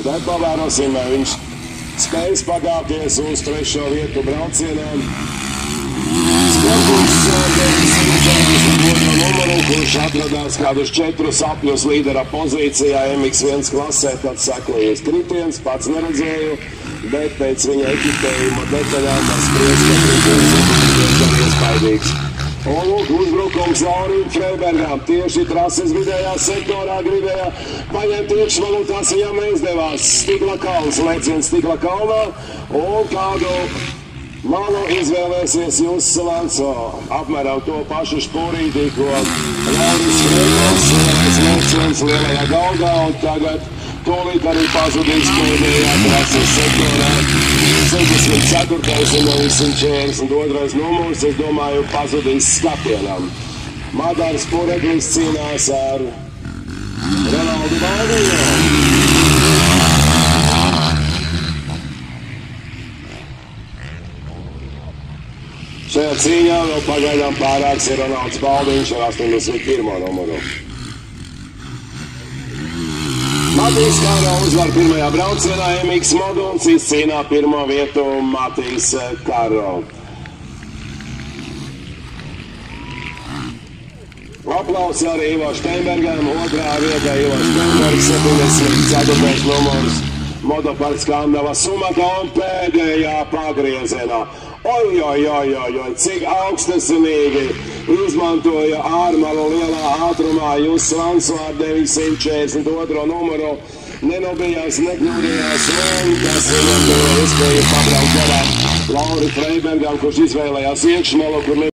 Nepavērosim, vai viņš spējas pagāties uz 3. vietu braucienām. Sportums 942 numuru, kurš atradās kādus 4 apļus līdera pozīcijā MX1 klasē, tad sekojies kritiens, pats neredzēju, bet pēc viņa ekipējuma detaļām tas spriedz, ka kritiens ir iespaidīgs. Un lūk, uzbrukums Laurim Freibergam tieši trases vidējā sektorā gribēja paņemt iekšvalu, tas viņam neizdevās. Stigla kalns, lēciens Stigla kalnā, un kādu malu izvēlēsies Juss Lanco. Apmēram to pašu špūrīti, ko Lauris Freibergs, lēciens lielajā galgā, un tagad tūlīt arī pazudīs pēdējā trases sektorā. 64. un 942. numurs, es domāju, pazudīs skatienam. Madars Pureklis cīnās ar Ronaldu Baldīnu. Šajā cīņā vēl pagaidām pārāks ir Ronalds Baldīns ar 81. numuru. Matīs Kāro uzvar pirmajā braucienā MX moduls, izcīnā 1. vietu Matīs Kāro. Aplausi arī Ivo Steinbergam, 2. vietā Ivo Steinbergs, 74. numurs, Motoparks Kandava Sumaka un pēdējā pagriezienā. Oi, cik augstasinīgi izmantoja ārmalu lielā ātrumā Juss Lanco ar 942. numuru. Nenobijās, nekļūdījās, un tas viņam bija iespēja pabraukt garām Lauri Freibergam, kurš izvēlējās iekšmalu, kur